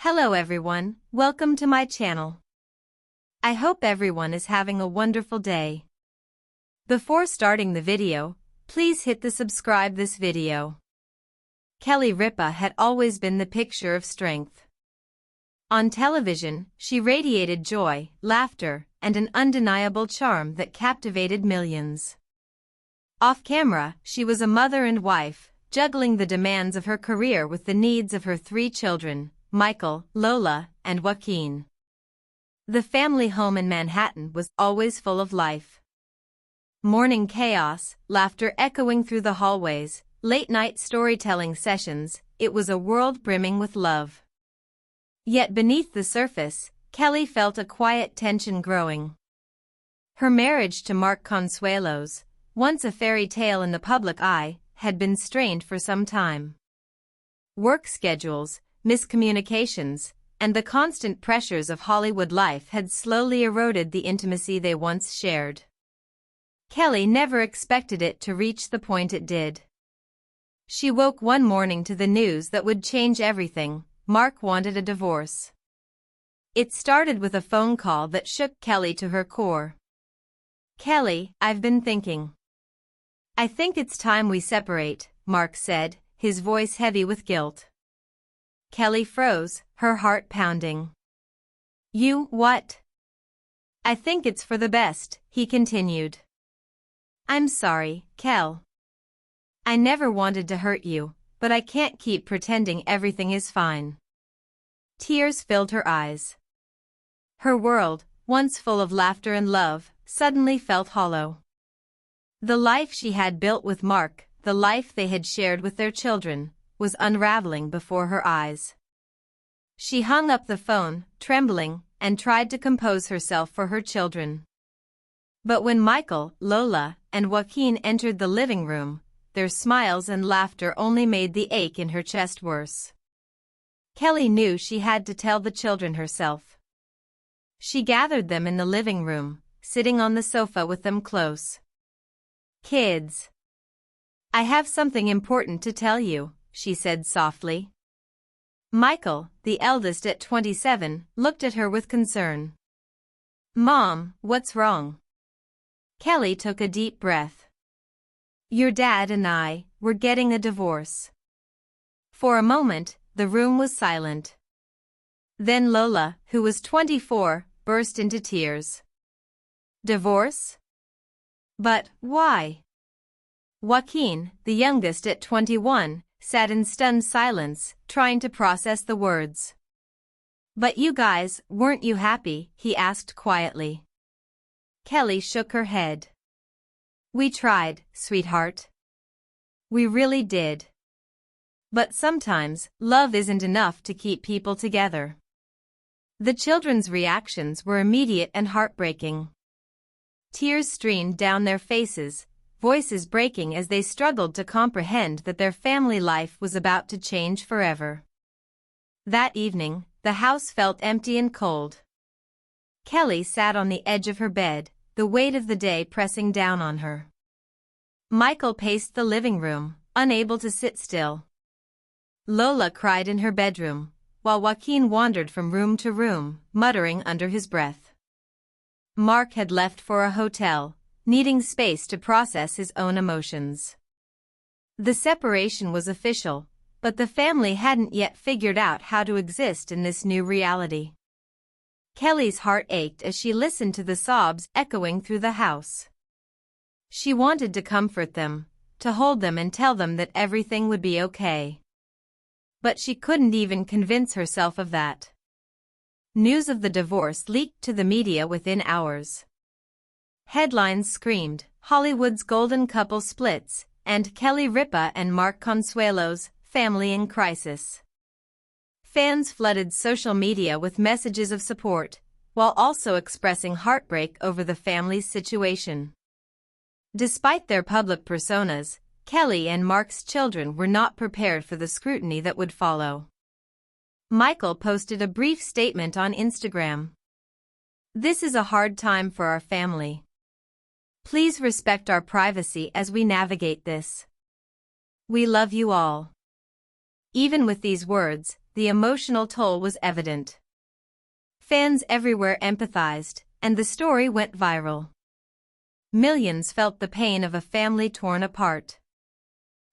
Hello everyone, welcome to my channel. I hope everyone is having a wonderful day. Before starting the video, please hit the subscribe this video. Kelly Ripa had always been the picture of strength. On television, she radiated joy, laughter, and an undeniable charm that captivated millions. Off camera, she was a mother and wife, juggling the demands of her career with the needs of her 3 children, Michael, Lola, and Joaquin. The family home in Manhattan was always full of life. Morning chaos, laughter echoing through the hallways, late-night storytelling sessions, it was a world brimming with love. Yet beneath the surface, Kelly felt a quiet tension growing. Her marriage to Mark Consuelos, once a fairy tale in the public eye, had been strained for some time. Work schedules, miscommunications, and the constant pressures of Hollywood life had slowly eroded the intimacy they once shared. Kelly never expected it to reach the point it did. She woke one morning to the news that would change everything: Mark wanted a divorce. It started with a phone call that shook Kelly to her core. "Kelly, I've been thinking. I think it's time we separate," Mark said, his voice heavy with guilt. Kelly froze, her heart pounding. "You, what?" "I think it's for the best," he continued. "I'm sorry, Kel. I never wanted to hurt you, but I can't keep pretending everything is fine." Tears filled her eyes. Her world, once full of laughter and love, suddenly felt hollow. The life she had built with Mark, the life they had shared with their children, was unraveling before her eyes. She hung up the phone, trembling, and tried to compose herself for her children. But when Michael, Lola, and Joaquin entered the living room, their smiles and laughter only made the ache in her chest worse. Kelly knew she had to tell the children herself. She gathered them in the living room, sitting on the sofa with them close. "Kids, I have something important to tell you," she said softly. Michael, the eldest at 27, looked at her with concern. "Mom, what's wrong?" Kelly took a deep breath. "Your dad and I, we're getting a divorce." For a moment, the room was silent. Then Lola, who was 24, burst into tears. "Divorce? But why?" Joaquin, the youngest at 21, sat in stunned silence, trying to process the words. "But you guys, weren't you happy?" he asked quietly. Kelly shook her head. "We tried, sweetheart. We really did. But sometimes, love isn't enough to keep people together." The children's reactions were immediate and heartbreaking. Tears streamed down their faces, voices breaking as they struggled to comprehend that their family life was about to change forever. That evening, the house felt empty and cold. Kelly sat on the edge of her bed, the weight of the day pressing down on her. Michael paced the living room, unable to sit still. Lola cried in her bedroom, while Joaquin wandered from room to room, muttering under his breath. Mark had left for a hotel, needing space to process his own emotions. The separation was official, but the family hadn't yet figured out how to exist in this new reality. Kelly's heart ached as she listened to the sobs echoing through the house. She wanted to comfort them, to hold them and tell them that everything would be okay. But she couldn't even convince herself of that. News of the divorce leaked to the media within hours. Headlines screamed, "Hollywood's golden couple splits," and "Kelly Ripa and Mark Consuelos, family in crisis." Fans flooded social media with messages of support, while also expressing heartbreak over the family's situation. Despite their public personas, Kelly and Mark's children were not prepared for the scrutiny that would follow. Michael posted a brief statement on Instagram. "This is a hard time for our family. Please respect our privacy as we navigate this. We love you all." Even with these words, the emotional toll was evident. Fans everywhere empathized, and the story went viral. Millions felt the pain of a family torn apart.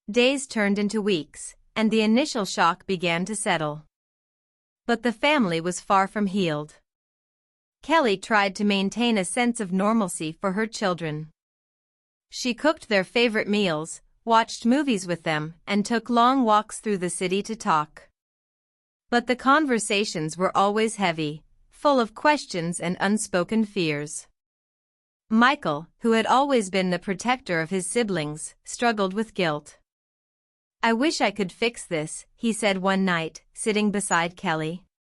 Days turned into weeks, and the initial shock began to settle. But the family was far from healed. Kelly tried to maintain a sense of normalcy for her children. She cooked their favorite meals, watched movies with them, and took long walks through the city to talk. But the conversations were always heavy, full of questions and unspoken fears. Michael, who had always been the protector of his siblings, struggled with guilt. "I wish I could fix this," he said one night, sitting beside Kelly.